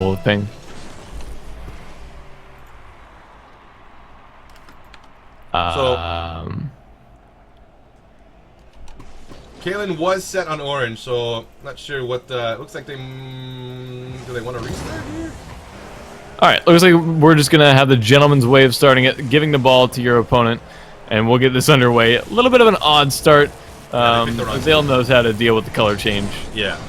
thing. Kalen was set on orange, so not sure what. Looks like they do they want to restart here? All right, looks like we're just gonna have the gentleman's way of starting it, giving the ball to your opponent, and we'll get this underway. A little bit of an odd start. Zale knows how to deal with the color change. Yeah.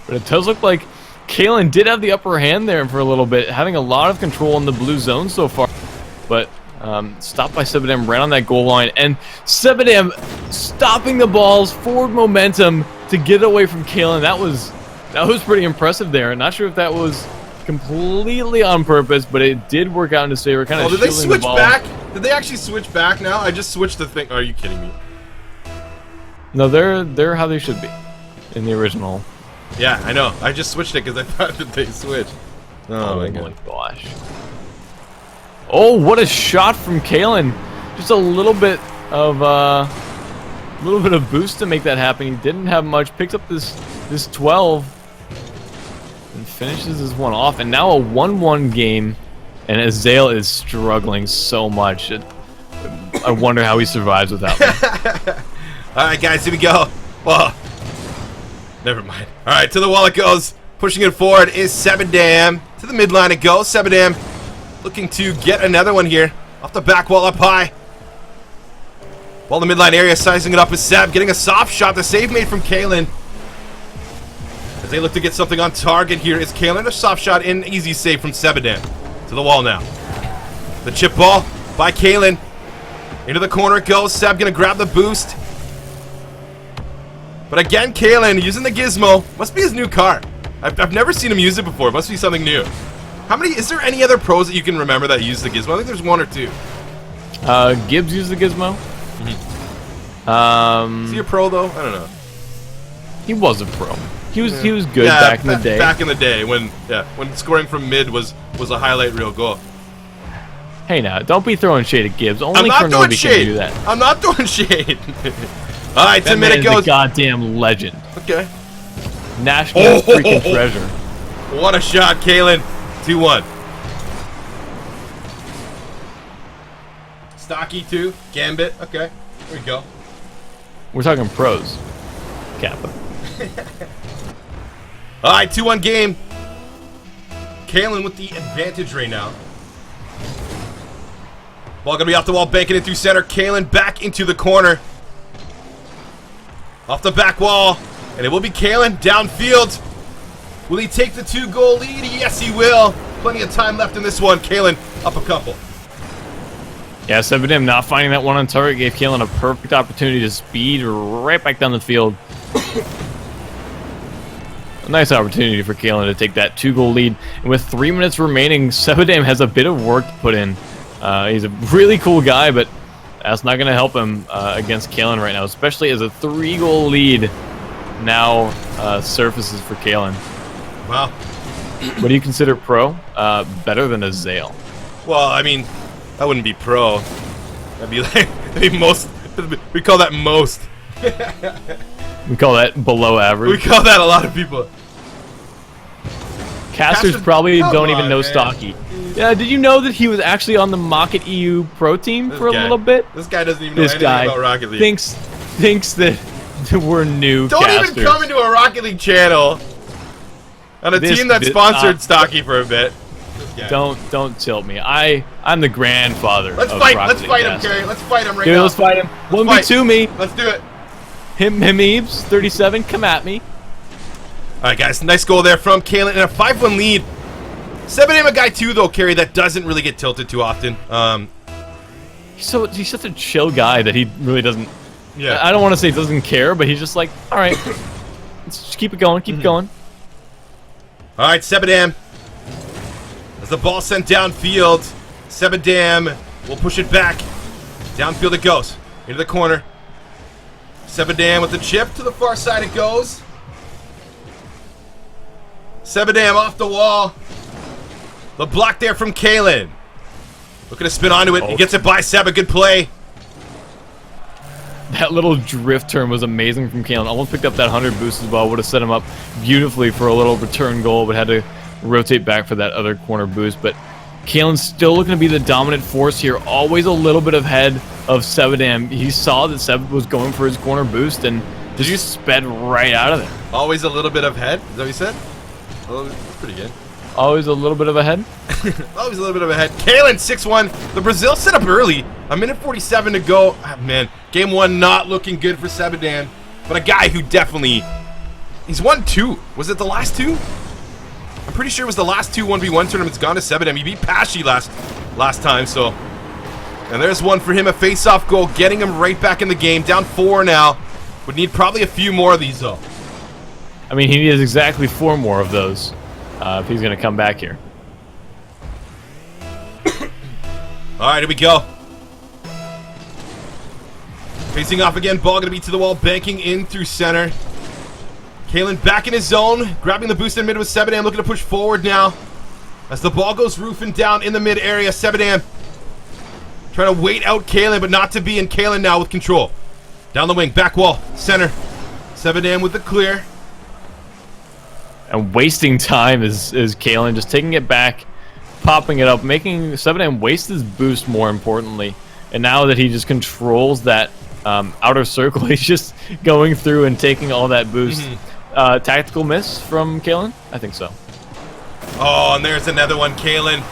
But it does look like Kalen did have the upper hand there for a little bit, having a lot of control in the blue zone so far. But stopped by SEBADAM right on that goal line. And SEBADAM stopping the ball's forward momentum to get away from Kalen. That was pretty impressive there. Not sure if that was completely on purpose, but it did work out in his favor. Kind of did they switch back? Did they actually switch back now? I just switched the thing. Are you kidding me? No, they're how they should be in the original. Yeah, I know. I just switched it because I thought that they switched. Oh my gosh. Oh, what a shot from Kalen. Just a little bit of boost to make that happen. He didn't have much. Picks up this 12 and finishes this one off. And now a 1-1 game, and Azale is struggling so much. I wonder how he survives without me. All right, guys, here we go. Whoa. Never mind. All right, to the wall it goes. Pushing it forward is SEBADAM. To the midline it goes. SEBADAM looking to get another one here. Off the back wall up high. Ball in the midline area, sizing it up is Seb. Getting a soft shot. The save made from Kalen. As they look to get something on target here is Kalen. A soft shot in. Easy save from SEBADAM. To the wall now. The chip ball by Kalen. Into the corner it goes. Seb gonna grab the boost. But again, Kalen using the gizmo. Must be his new car. I've never seen him use it before. Must be something new. How many? Is there any other pros that you can remember that use the gizmo? I think there's one or two. Gibbs used the gizmo. Is he a pro though? I don't know. He was a pro. He was good back in the day. Back in the day when scoring from mid was a highlight reel goal. Hey now, don't be throwing shade at Gibbs. Only Kornobi can do that. I'm not throwing shade. All right, 10 minute goes. A goddamn legend. Okay. National freaking treasure. What a shot, Kalen. 2-1. Stocky 2. Gambit. Okay. Here we go. We're talking pros. Kappa. All right, 2-1 game. Kalen with the advantage right now. Ball gonna be off the wall, banking it through center. Kalen back into the corner. Off the back wall, and it will be Kalen downfield. Will he take the 2-goal lead? Yes, he will. Plenty of time left in this one. Kalen up a couple. Yeah, SEBADAM not finding that one on target gave Kalen a perfect opportunity to speed right back down the field. A nice opportunity for Kalen to take that 2-goal lead. And with 3 minutes remaining, SEBADAM has a bit of work to put in. He's a really cool guy, but that's not going to help him against Kalen right now, especially as a 3-goal lead now surfaces for Kalen. Wow. What do you consider pro? Better than Azale. Well, I mean, that wouldn't be pro. That'd be like most. We call that most. We call that below average. We call that a lot of people. Casters probably don't even know Stocky. Yeah, did you know that he was actually on the Mocket EU Pro team for a little bit? This guy doesn't even know anything about Rocket League. Thinks that we're new casters. Don't even come into a Rocket League channel on a team that sponsored Stocky for a bit. Don't tilt me. I'm the grandfather. Let's fight him, Kerry. Let's fight him right now. Let's fight him. 1v2 me. Let's do it. Him Eebs, 37. Come at me. All right, guys. Nice goal there from Kalen and a 5-1 lead. SEBADAM a guy too, though, Kerry, that doesn't really get tilted too often. He's such a chill guy that he really doesn't. Yeah. I don't want to say doesn't care, but he's just like, all right, let's just keep it going, keep it going. All right, SEBADAM. As the ball sent downfield, SEBADAM will push it back. Downfield it goes into the corner. SEBADAM with the chip to the far side it goes. SEBADAM off the wall. The block there from Kalen. Looking to spin onto it. He gets it by Seb. A good play. That little drift turn was amazing from Kalen. Almost picked up that 100 boost as well. Would have set him up beautifully for a little return goal, but had to rotate back for that other corner boost. But Kalen's still looking to be the dominant force here. Always a little bit ahead of SEBADAM. He saw that Seb was going for his corner boost and just sped right out of there. Always a little bit ahead. Is that what you said? Oh, that's pretty good. Always a little bit of ahead. Always a little bit of ahead. Kalen 6-1. The Brazil set up early. A minute 47 to go. Ah, man, game one not looking good for SEBADAM, but a guy who definitely, he's won 2. Was it the last 2? I'm pretty sure it was the last 2 1v1 tournaments gone to SEBADAM. He beat Pashi last time, so. And there's one for him, a face-off goal, getting him right back in the game. Down 4 now. Would need probably a few more of these though. I mean, he needs exactly 4 more of those if he's going to come back here. All right, here we go. Facing off again, ball going to be to the wall, banking in through center. Kalen back in his zone, grabbing the boost in mid with SEBADAM, looking to push forward now. As the ball goes roofing down in the mid area, SEBADAM trying to wait out Kalen, but not to be, in Kalen now with control. Down the wing, back wall, center. SEBADAM with the clear. And wasting time is Kalen, just taking it back, popping it up, making SEBADAM waste his boost more importantly. And now that he just controls that outer circle, he's just going through and taking all that boost. Tactical miss from Kalen? I think so. Oh, and there's another one. Kalen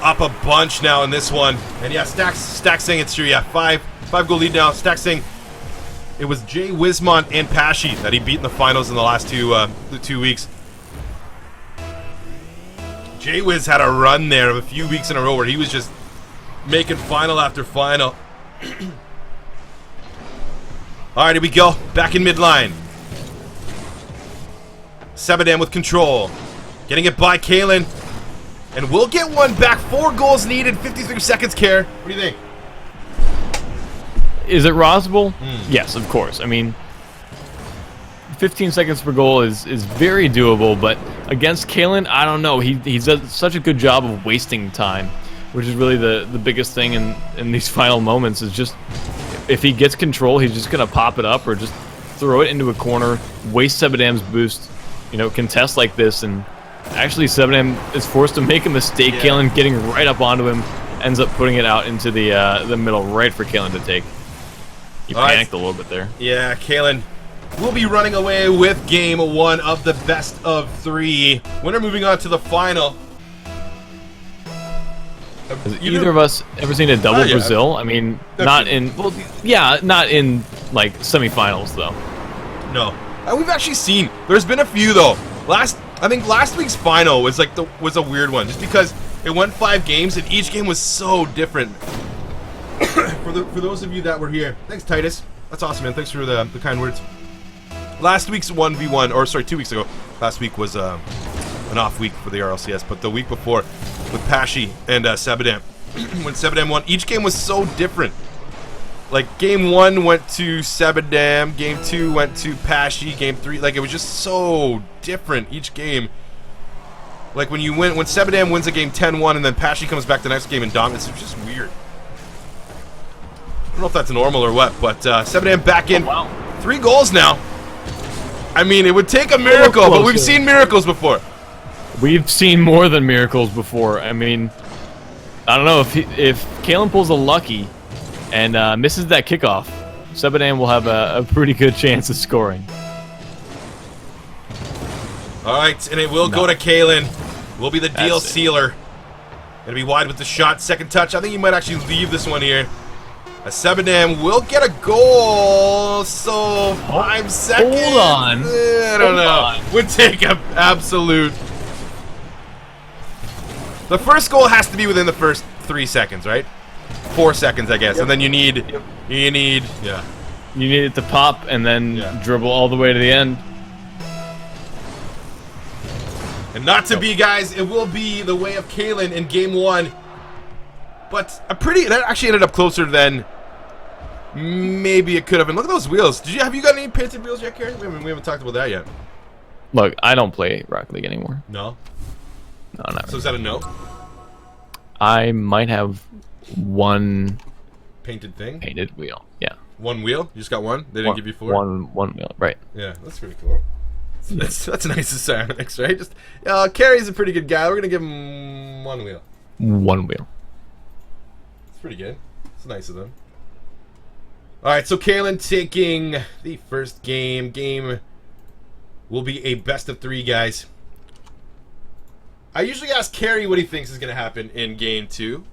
up a bunch now in this one. And yeah, Stack saying it's true. Yeah, five goal lead now. Stack saying it was Jay Wismont and Pashi that he beat in the finals in the last the 2 weeks. Jay Wiz had a run there of a few weeks in a row where he was just making final after final. All right, here we go. Back in midline. SEBADAM with control. Getting it by Kalen. And we'll get one back. 4 goals needed, 53 seconds, Care. What do you think? Is it Roswell? Yes, of course. I mean, 15 seconds per goal is very doable, but against Kalen, I don't know. He does such a good job of wasting time, which is really the biggest thing in these final moments. Is just if he gets control, he's just gonna pop it up or just throw it into a corner, waste SEBADAM's boost, contest like this, and actually SEBADAM is forced to make a mistake. Yeah. Kalen getting right up onto him, ends up putting it out into the middle, right for Kalen to take. He panicked a little bit there. Yeah, Kalen will be running away with game 1 of the best of 3. Winner moving on to the final. Has either of us ever seen a double Brazil? I mean, not in like semifinals though. No, we've actually seen. There's been a few though. I think last week's final was was a weird one, just because it went 5 games and each game was so different. For those of you that were here, thanks Titus. That's awesome, man. Thanks for the kind words. Last week's 1v1, or sorry, 2 weeks ago. Last week was an off week for the RLCS, but the week before with Pashi and SEBADAM, when SEBADAM won, each game was so different. Like game 1 went to SEBADAM, game 2 went to Pashi, game 3, like it was just so different each game. Like when SEBADAM wins a game 10-1 and then Pashi comes back the next game and dominates, it's just weird. I don't know if that's normal or what, but SEBADAM back in. Oh, wow. 3 goals now. I mean, it would take a miracle, but we've seen miracles before. We've seen more than miracles before. I mean, I don't know if Kalen pulls a lucky and misses that kickoff, SEBADAM will have a pretty good chance of scoring. All right, and it will go to Kalen. Will be the deal sealer. Gonna be wide with the shot. Second touch. I think he might actually leave this one here. SEBADAM will get a goal. So 5 seconds. Hold on. I don't know. Would take an absolute. The first goal has to be within the first 3 seconds, right? 4 seconds, I guess, and then you need it to pop and then dribble all the way to the end. And not to be, guys, it will be the way of Kalen in game 1. But that actually ended up closer than maybe it could have been. Look at those wheels. Have you got any painted wheels yet, Karen? We haven't talked about that yet. Look, I don't play Rocket League anymore. No? No, not really. So is that a no? I might have one painted thing? Painted wheel, yeah. 1 wheel? You just got one? They didn't give you 4? One wheel, right. Yeah, that's pretty cool. That's nice of Simonix, right? Just Carrie's a pretty good guy. We're gonna give him 1 wheel. 1 wheel. It's pretty good. It's nice of them. Alright, so Kalen taking the first game. Game will be a best of 3, guys. I usually ask Carrie what he thinks is gonna happen in game 2.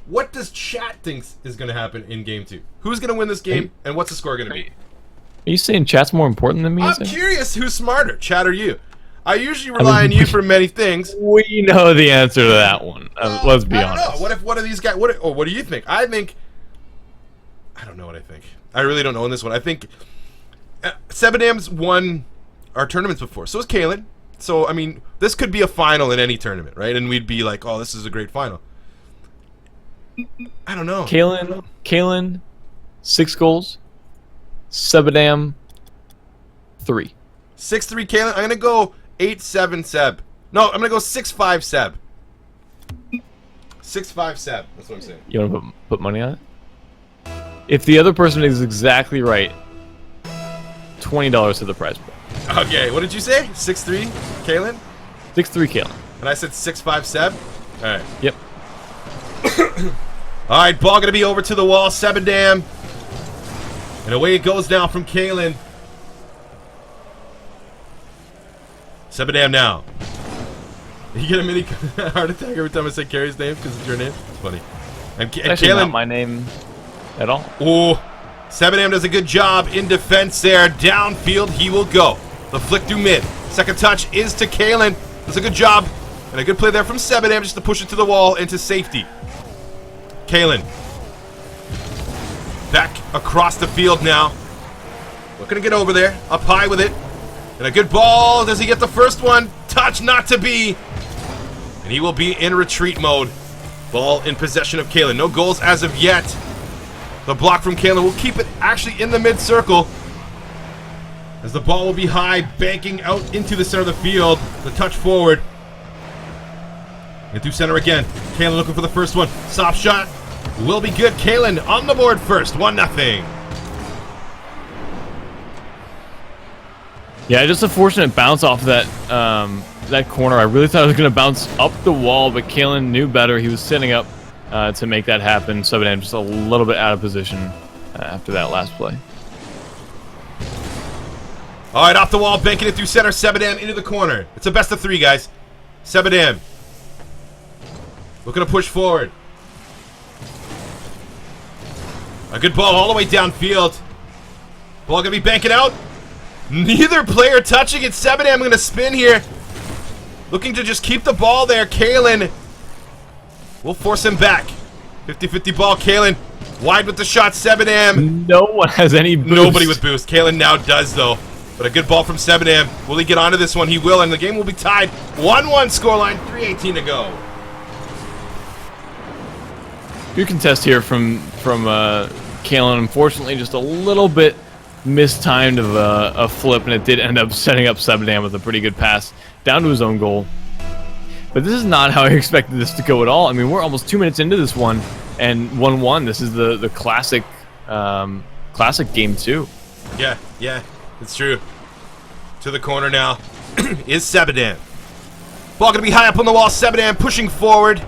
What does chat think is gonna happen in game 2? Who's gonna win this game, and what's the score gonna be? Are you saying chat's more important than me? I'm curious who's smarter, chat or you. I usually rely on you for many things. We know the answer to that one. Let's be honest. I don't know. What are these guys? What do you think? I don't know what I think. I really don't know in this one. I think SEBADAM's won our tournaments before. So is Kalen. So, I mean, this could be a final in any tournament, right? And we'd be like, oh, this is a great final. I don't know. Kalen, 6 goals. SEBADAM, 3. 6-3 Kalen. I'm going to go 8-7 Seb. No, I'm going to go 6-5 Seb. 6-5 Seb. That's what I'm saying. You want to put money on it? If the other person is exactly right, $20 to the prize pool. Okay, what did you say? 6-3 Kalen? 6-3 Kalen. And I said 6-5 Seb? Alright. Yep. Alright, ball going to be over to the wall. SEBADAM. And away it goes now from Kalen. SEBADAM now. You get a mini heart attack every time I say Carrie's name because it's your name? It's funny. And Kalen, not my name at all. Oh, SEBADAM does a good job in defense there. Downfield he will go. The flick through mid. Second touch is to Kalen. Does a good job. And a good play there from SEBADAM just to push it to the wall into safety. Kalen. Back across the field now. Looking to get over there. Up high with it. And a good ball. Does he get the first one? Touch not to be. And he will be in retreat mode. Ball in possession of Kalen. No goals as of yet. The block from Kalen will keep it actually in the mid-circle. As the ball will be high, banking out into the center of the field. The touch forward. And through center again. Kalen looking for the first one. Soft shot. Will be good. Kalen on the board first. 1-0. Yeah, just a fortunate bounce off that that corner. I really thought it was going to bounce up the wall, but Kalen knew better. He was setting up to make that happen. SEBADAM just a little bit out of position after that last play. All right, off the wall, banking it through center. SEBADAM into the corner. It's a best of 3, guys. SEBADAM looking to push forward. A good ball all the way downfield. Ball going to be banking out. Neither player touching it. SEBADAM going to spin here. Looking to just keep the ball there. Kalen will force him back. 50-50 ball. Kalen wide with the shot. SEBADAM. No one has any boost. Nobody with boost. Kalen now does, though. But a good ball from SEBADAM. Will he get onto this one? He will, and the game will be tied. 1-1 scoreline. 3:18 to go. Good contest here from Kalen. Unfortunately, just a little bit mistimed of a flip, and it did end up setting up SEBADAM with a pretty good pass down to his own goal. But this is not how I expected this to go at all. I mean, we're almost 2 minutes into this one, and 1-1. This is the classic classic game 2. Yeah, it's true. To the corner now is SEBADAM. Ball going to be high up on the wall. SEBADAM pushing forward.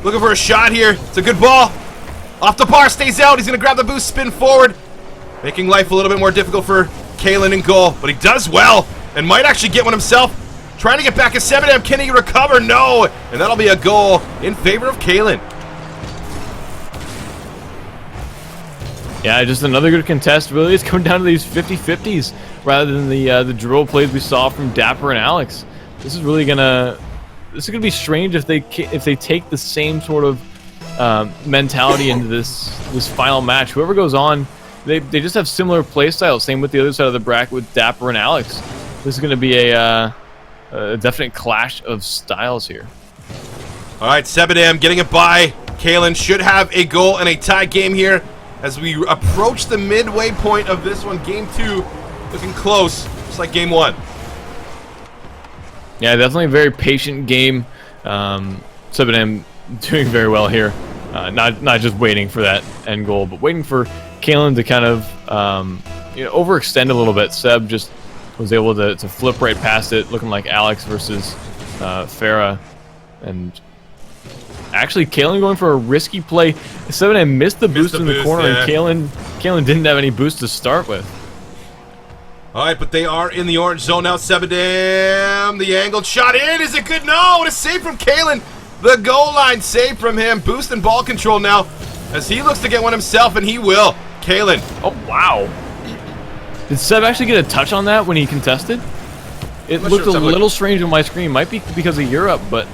Looking for a shot here. It's a good ball. Off the bar, stays out. He's going to grab the boost, spin forward. Making life a little bit more difficult for Kalen in goal. But he does well and might actually get one himself. Trying to get back at SEBADAM. Can he recover? No. And that'll be a goal in favor of Kalen. Yeah, just another good contest. Really, it's coming down to these 50-50s rather than the drill plays we saw from Dapper and Alex. This is really gonna be strange if they take the same sort of mentality into this final match. Whoever goes on, they just have similar play styles. Same with the other side of the bracket with Dapper and Alex. This is going to be a definite clash of styles here. All right, SEBADAM getting it by. Kalen should have a goal and a tie game here as we approach the midway point of this one. Game 2 looking close, just like game 1. Yeah, definitely a very patient game. SEBADAM doing very well here. Not just waiting for that end goal, but waiting for Kalen to kind of overextend a little bit. Seb just was able to flip right past it, looking like Alex versus Farah. And actually, Kalen going for a risky play. SEBADAM missed the boost in the corner, and Kalen didn't have any boost to start with. All right, but they are in the orange zone now. SEBADAM, the angled shot in. Is it good? No, what a save from Kalen. The goal line save from him. Boost and ball control now as he looks to get one himself, and he will. Kalen. Oh, wow. Did Seb actually get a touch on that when he contested? It looked a little strange on my screen. Might be because of Europe, but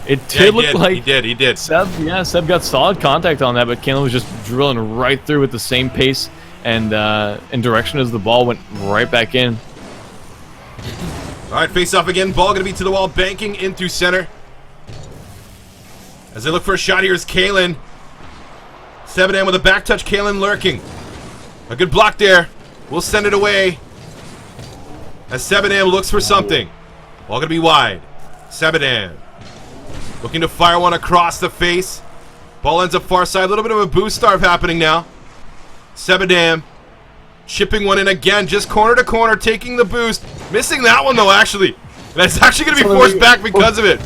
it did look like... He did. Seb got solid contact on that, but Kalen was just drilling right through with the same pace and direction as the ball went right back in. All right, face off again. Ball going to be to the wall, banking in through center. As they look for a shot, here is Kalen. SEBADAM with a back touch. Kalen lurking. A good block there. We'll send it away. As SEBADAM looks for something. Ball going to be wide. SEBADAM looking to fire one across the face. Ball ends up far side. A little bit of a boost starve happening now. SEBADAM chipping one in again. Just corner to corner, taking the boost. Missing that one, though, actually. And it's actually going to be forced back because of it.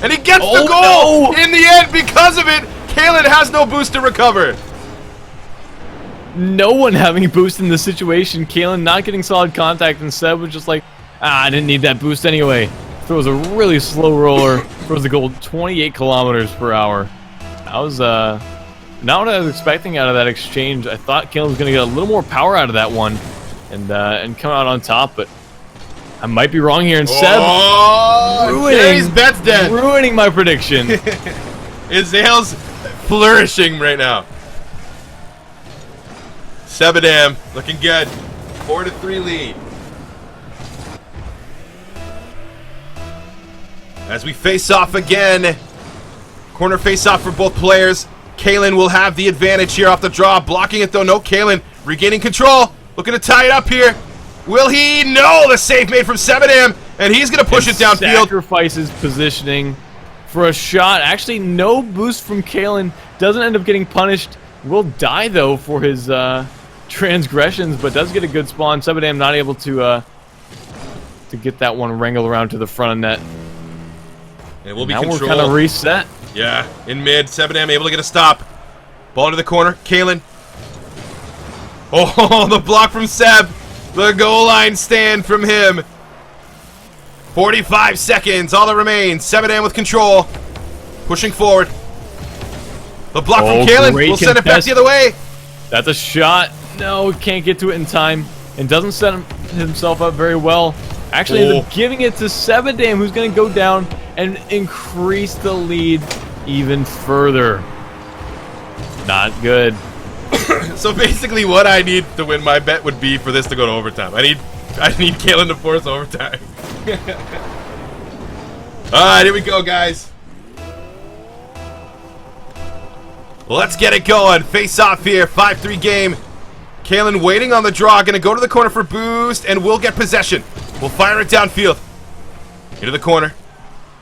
And he gets the goal in the end because of it. Kalen has no boost to recover. No one having a boost in this situation. Kalen not getting solid contact, and Seb was just like, I didn't need that boost anyway. Throws a really slow roller. Throws the goal 28 kilometers per hour. That was not what I was expecting out of that exchange. I thought Kalen was going to get a little more power out of that one and come out on top, but I might be wrong here. And Seb ruining my prediction. Izale's flourishing right now. SEBADAM looking good. 4-3 lead. As we face off again. Corner face off for both players. Kalen will have the advantage here off the draw. Blocking it though. No, Kalen regaining control. Looking to tie it up here. Will he? No! The save made from SEBADAM. And he's going to push it downfield. Sacrifices positioning for a shot. Actually, no boost from Kalen. Doesn't end up getting punished. Will die though for his transgressions, but does get a good spawn. SEBADAM not able to get that one wrangled around to the front of net. It will be now controlled. We're kind of reset. Yeah, in mid. SEBADAM able to get a stop. Ball to the corner. Kalen. Oh, the block from Seb. The goal line stand from him. 45 seconds. All that remains. SEBADAM with control. Pushing forward. The block from Kalen. We'll send it back the other way. That's a shot. No, can't get to it in time. And doesn't set himself up very well. Actually ends up giving it to SEBADAM, who's going to go down and increase the lead even further. Not good. So basically what I need to win my bet would be for this to go to overtime. I need Kalen to force overtime. Alright, here we go, guys. Let's get it going. Face off here. 5-3 game. Kalen waiting on the draw. Going to go to the corner for boost, and we'll get possession. We'll fire it downfield. Into the corner.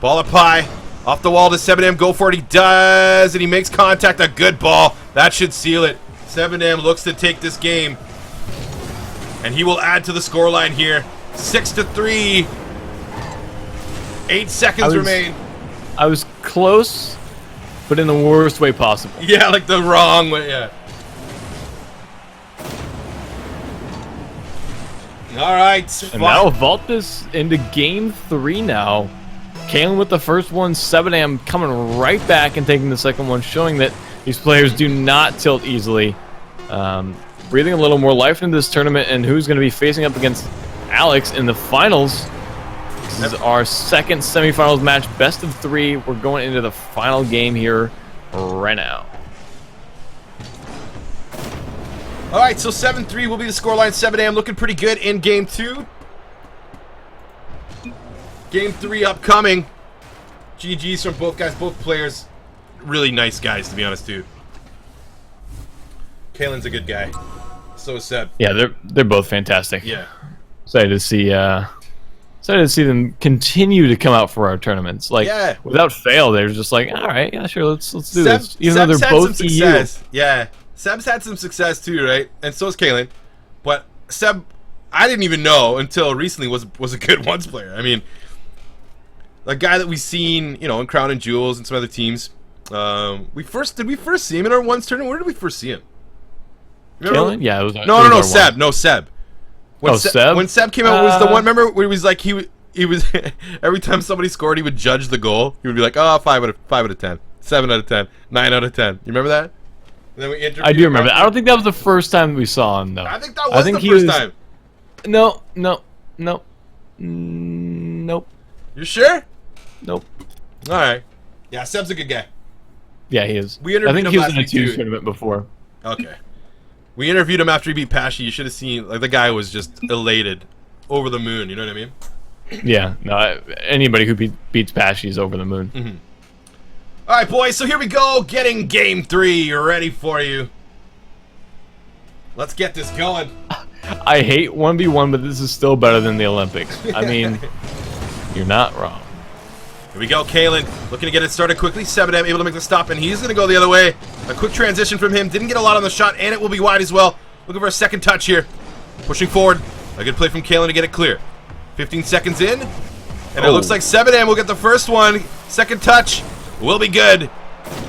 Ball up high. Off the wall to SEBADAM. Go for it. He does, and he makes contact. A good ball. That should seal it. SEBADAM looks to take this game. And he will add to the scoreline here. 6-3. 8 seconds remain. I was close, but in the worst way possible. Yeah, like the wrong way, yeah. Alright. And that'll vault this into game 3 now. Kalen with the first one, SEBADAM coming right back and taking the second one, showing that these players do not tilt easily. Breathing a little more life into this tournament, and who's going to be facing up against Alex in the finals. This is our second semifinals match, best of 3. We're going into the final game here right now. Alright, so 7-3 will be the scoreline. SEBADAM looking pretty good in game 2. Game 3 upcoming. GG's from both guys, both players. Really nice guys, to be honest, too. Kalen's a good guy. So is Seb. Yeah, they're both fantastic. Yeah. Excited to see excited to see them continue to come out for our tournaments. Like, Yeah. without fail, they're just like, all right, yeah, sure, let's do this. Even Seb's though they're had both some EU. success. Yeah, Seb's had some success too, right? And so is Kalen. But Seb, I didn't even know until recently was a good ones player. I mean, a guy that we've seen, you know, in Crown and Jewels and some other teams. Did we first see him in our ones tournament? Where did we first see him? Kalen? Yeah, it was. No, Seb. No, Seb. Seb? When Seb came out, was the one. Remember where he was like he was every time somebody scored, he would judge the goal. He would be like, oh, 5 out of 10, 7 out of 10, 9 out of 10. You remember that? And then we I do remember that. I don't think that was the first time we saw him, though. I think that was the first time. No. Nope. You sure? Nope. All right. Yeah, Seb's a good guy. Yeah, he is. We interviewed I think him he was last in a week, too. twos tournament before. Okay. We interviewed him after he beat Pashy. You should have seen, like, the guy was just elated, over the moon. You know what I mean? Yeah. No. Anybody who beats Pashy is over the moon. Mm-hmm. All right, boys. So here we go, getting game 3 ready for you. Let's get this going. I hate 1v1, but this is still better than the Olympics. I mean, you're not wrong. Here we go, Kalen, looking to get it started quickly. SEBADAM able to make the stop, and he's going to go the other way. A quick transition from him. Didn't get a lot on the shot, and it will be wide as well. Looking for a second touch here. Pushing forward. A good play from Kalen to get it clear. 15 seconds in, and it looks like SEBADAM will get the first one. Second touch will be good,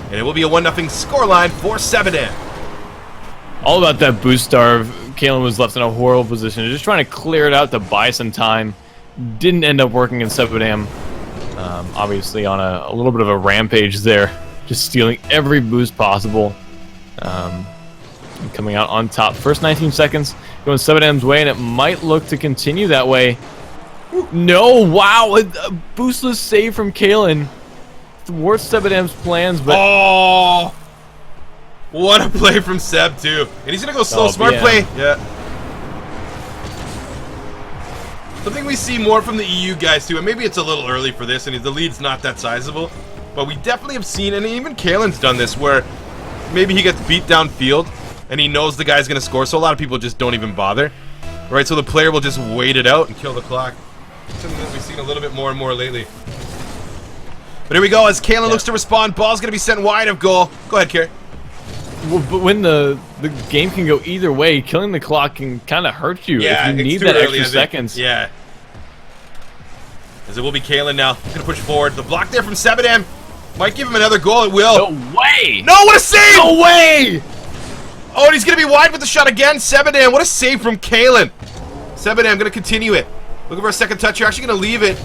and it will be a 1-0 scoreline for SEBADAM. All about that boost starve. Kalen was left in a horrible position. Just trying to clear it out to buy some time. Didn't end up working in SEBADAM. Obviously on a little bit of a rampage there. Just stealing every boost possible. Coming out on top. First 19 seconds going SEBADAM's way, and it might look to continue that way. No, wow. A boostless save from Kalen. Thwarts SEBADAM's plans, but... Oh! What a play from Seb, too. And he's going to go slow. Smart play. Yeah. Something we see more from the EU guys, too. And maybe it's a little early for this, and the lead's not that sizable. But we definitely have seen, and even Kalen's done this, where maybe he gets beat downfield, and he knows the guy's going to score, so a lot of people just don't even bother. Right? So the player will just wait it out and kill the clock. Something that we've seen a little bit more and more lately. But here we go, as Kalen looks to respond. Ball's going to be sent wide of goal. Go ahead, Kerr. Well, but when the game can go either way, killing the clock can kind of hurt you if you need that extra seconds. Yeah. As it will be Kalen now. He's going to push forward. The block there from SEBADAM might give him another goal. It will. No way! No, what a save! No way! Oh, and he's going to be wide with the shot again. SEBADAM, what a save from Kalen. SEBADAM going to continue it. Looking for a second touch here. Actually going to leave it.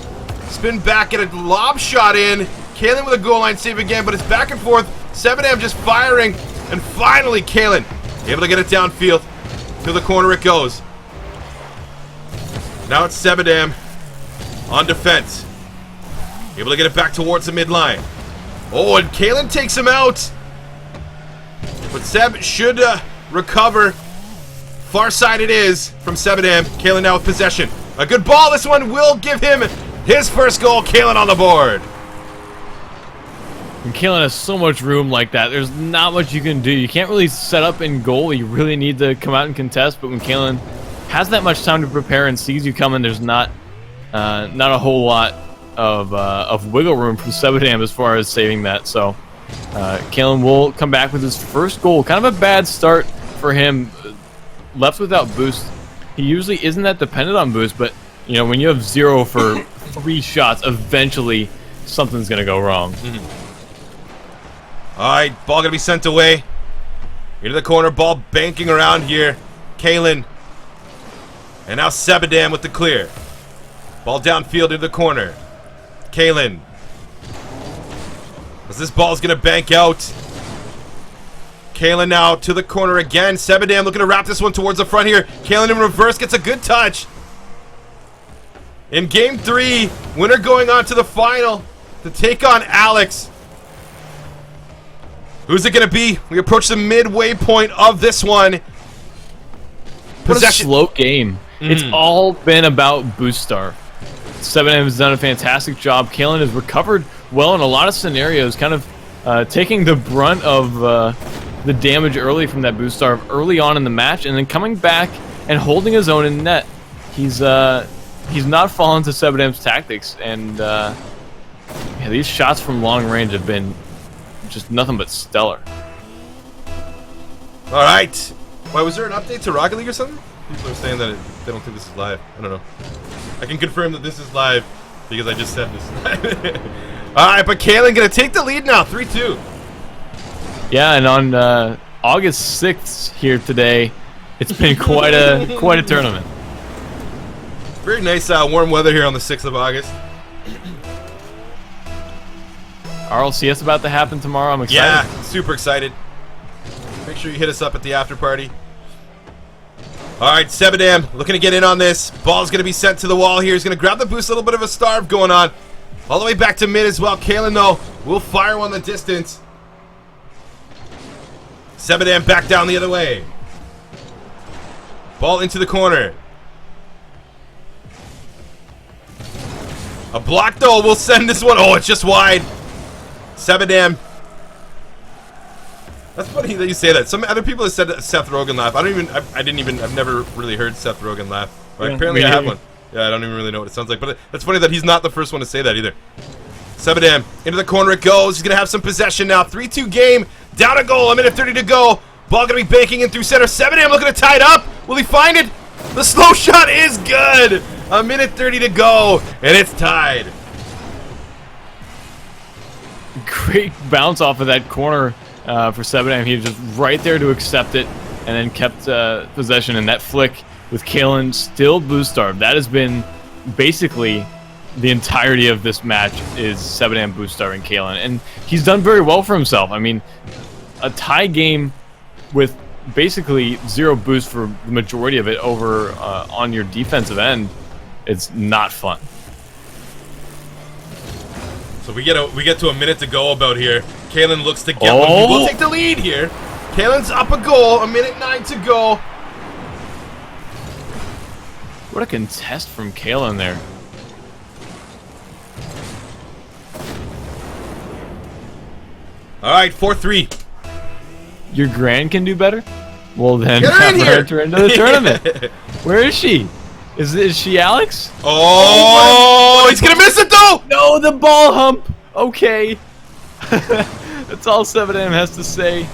Spin back, get a lob shot in. Kalen with a goal line save again, but it's back and forth. SEBADAM just firing. And finally, Kalen able to get it downfield. To the corner it goes. Now it's SEBADAM on defense. Able to get it back towards the midline. Oh, and Kalen takes him out. But Seb should recover. Far side it is from SEBADAM. Kalen now with possession. A good ball. This one will give him his first goal. Kalen on the board. And Kalen has so much room like that. There's not much you can do. You can't really set up in goal. You really need to come out and contest. But when Kalen has that much time to prepare and sees you coming, there's not a whole lot of wiggle room from SEBADAM as far as saving that. So Kalen will come back with his first goal. Kind of a bad start for him. Left without boost. He usually isn't that dependent on boost, but you know, when you have 0 for 3 shots, eventually something's gonna go wrong. Alright, ball gonna be sent away. Into the corner, ball banking around here. Kalen. And now SEBADAM with the clear. Ball downfield into the corner. Kalen. As this ball's gonna bank out. Kalen now to the corner again. SEBADAM looking to wrap this one towards the front here. Kalen in reverse gets a good touch. In game 3, winner going on to the final to take on Alex. Who's it going to be? We approach the midway point of this one. What a slow game. It's all been about boost star. SEBADAM has done a fantastic job. Kalen has recovered well in a lot of scenarios, kind of taking the brunt of the damage early from that boost star early on in the match, and then coming back and holding his own in net. He's he's not fallen to SEBADAM's tactics, and yeah, these shots from long range have been just nothing but stellar. All right. Why, was there an update to Rocket League or something? People are saying that they don't think this is live. I don't know. I can confirm that this is live because I just said this is live. All right, but Kalen gonna take the lead now, 3-2. Yeah, and on August 6th here today, it's been quite a tournament. Very nice warm weather here on the 6th of August. RLCS about to happen tomorrow. I'm excited. Yeah, super excited. Make sure you hit us up at the after party. All right, SEBADAM looking to get in on this. Ball's going to be sent to the wall here. He's going to grab the boost. A little bit of a starve going on. All the way back to mid as well. Kalen, though, will fire on the distance. SEBADAM back down the other way. Ball into the corner. A block, though, will send this one. Oh, it's just wide. SEBADAM. That's funny that you say that. Some other people have said that Seth Rogen laugh. I've never really heard Seth Rogen laugh. Right? Yeah, apparently I have one. Yeah, I don't even really know what it sounds like. But that's funny that he's not the first one to say that either. SEBADAM, into the corner it goes. He's going to have some possession now. 3-2 game. Down a goal. A minute 30 to go. Ball going to be banking in through center. SEBADAM looking to tie it up. Will he find it? The slow shot is good. A minute 30 to go. And it's tied. Great bounce off of that corner for SEBADAM. He was just right there to accept it and then kept possession. And that flick with Kalen still boost starved. That has been basically the entirety of this match is SEBADAM boost starving Kalen. And he's done very well for himself. I mean, a tie game with basically zero boost for the majority of it over on your defensive end, it's not fun. So we get to a minute to go about here. Kalen looks to get one. He will take the lead here. Kalen's up a goal. A minute 9 to go. What a contest from Kalen there. All right, 4-3. Your Grand can do better? Well then, Get her in here. enter into the tournament. Where is she? Is she Alex? Oh, he's gonna miss it though! No, the ball hump. Okay. That's all SEBADAM has to say.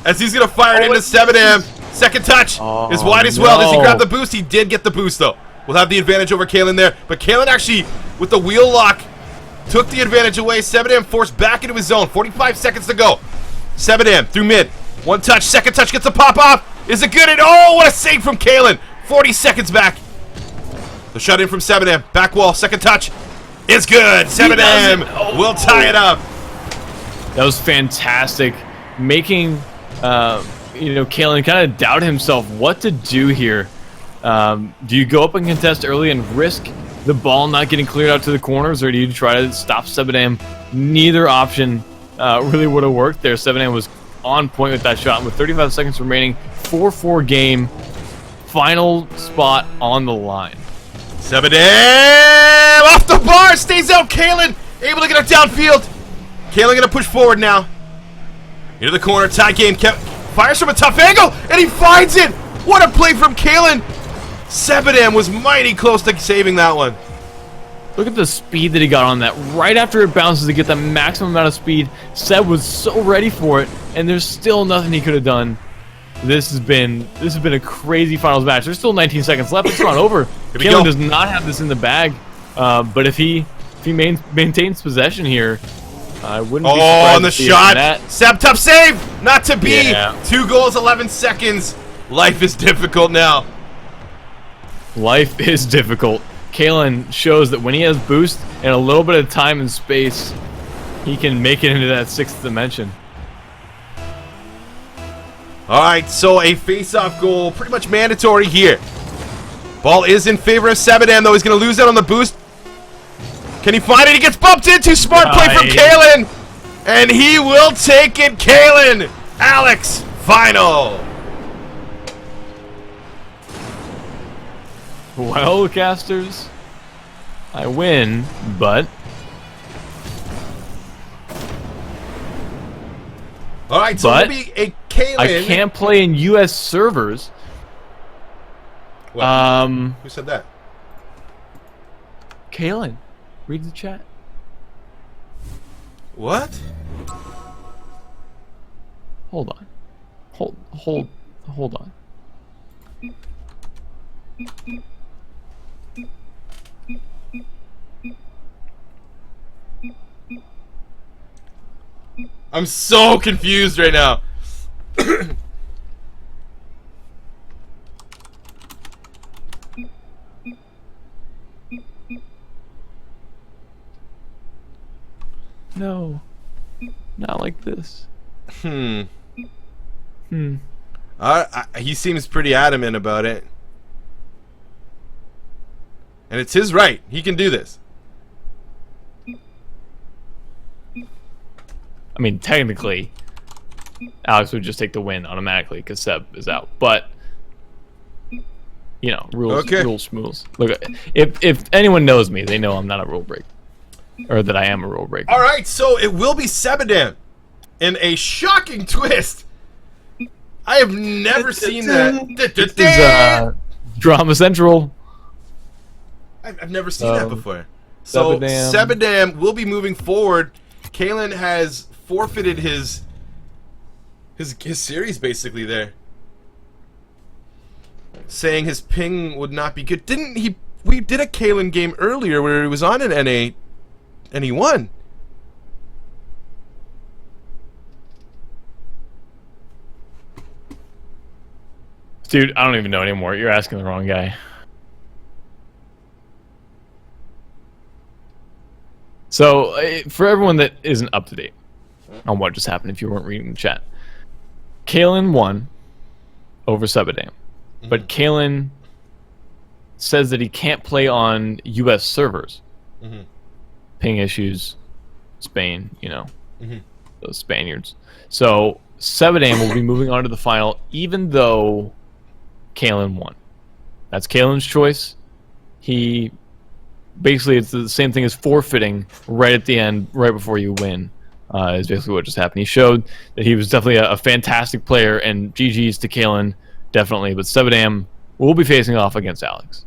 As he's gonna fire it into SEBADAM. Second touch is wide as well. Does he grab the boost? He did get the boost though. We'll have the advantage over Kalen there. But Kalen actually, with the wheel lock, took the advantage away. SEBADAM forced back into his zone. 45 seconds to go. SEBADAM through mid. One touch, second touch gets a pop off. Is it good? And oh, what a save from Kalen. 40 seconds back. The shut in from SEBADAM. Back wall, second touch. It's good. SEBADAM will tie it up. That was fantastic. Making Kalen kind of doubt himself what to do here. Do you go up and contest early and risk the ball not getting cleared out to the corners, or do you try to stop SEBADAM? Neither option really would have worked there. SEBADAM was on point with that shot. With 35 seconds remaining, 4-4 game, final spot on the line. SEBADAM off the bar, stays out. Kalen able to get it downfield. Kalen gonna push forward now. Into the corner, tie game. Fires from a tough angle, and he finds it. What a play from Kalen. SEBADAM was mighty close to saving that one. Look at the speed that he got on that. Right after it bounces to get the maximum amount of speed, Seb was so ready for it, and there's still nothing he could have done. This has been a crazy finals match. There's still 19 seconds left. It's not over. Kalen does not have this in the bag, but if he maintains possession here, I wouldn't be surprised on the to see shot. that. Seb, tough save. Not to be. Yeah. 2 goals, 11 seconds. Life is difficult now. Life is difficult. Kalen shows that when he has boost and a little bit of time and space, he can make it into that 6th dimension. All right, so a face-off goal, pretty much mandatory here. Ball is in favor of SEBADAM, though. He's going to lose out on the boost. Can he find it? He gets bumped into. Smart play from Kalen. And he will take it. Kalen. Alex, final. Well, casters, I win, but... All right, so it'll be a Kalen. I can't play in U.S. servers. What? Who said that? Kalen, read the chat. What? Hold on. Hold on. I'm so confused right now. No. Not like this. He seems pretty adamant about it. And it's his right. He can do this. I mean, technically, Alex would just take the win automatically because Seb is out. But, you know, rules schmools. Look, if anyone knows me, they know I'm not a rule breaker. Or that I am a rule breaker. All right, so it will be SEBADAM. In a shocking twist. I have never seen that. This is Drama Central. I've never seen that before. So SEBADAM will be moving forward. Kalen has forfeited his series basically there, saying his ping would not be good. Didn't he? We did a Kalen game earlier where he was on an NA and he won. Dude, I don't even know anymore. You're asking the wrong guy. So, for everyone that isn't up to date on what just happened, if you weren't reading the chat, Kalen won over SEBADAM. But Kalen says that he can't play on U.S. servers. Ping issues, Spain, you know, those Spaniards. So, SEBADAM will be moving on to the final, even though Kalen won. That's Kalen's choice. He basically, it's the same thing as forfeiting right at the end, right before you win. Is basically what just happened. He showed that he was definitely a fantastic player, and GG's to Kalen, definitely. But SEBADAM will be facing off against Alex.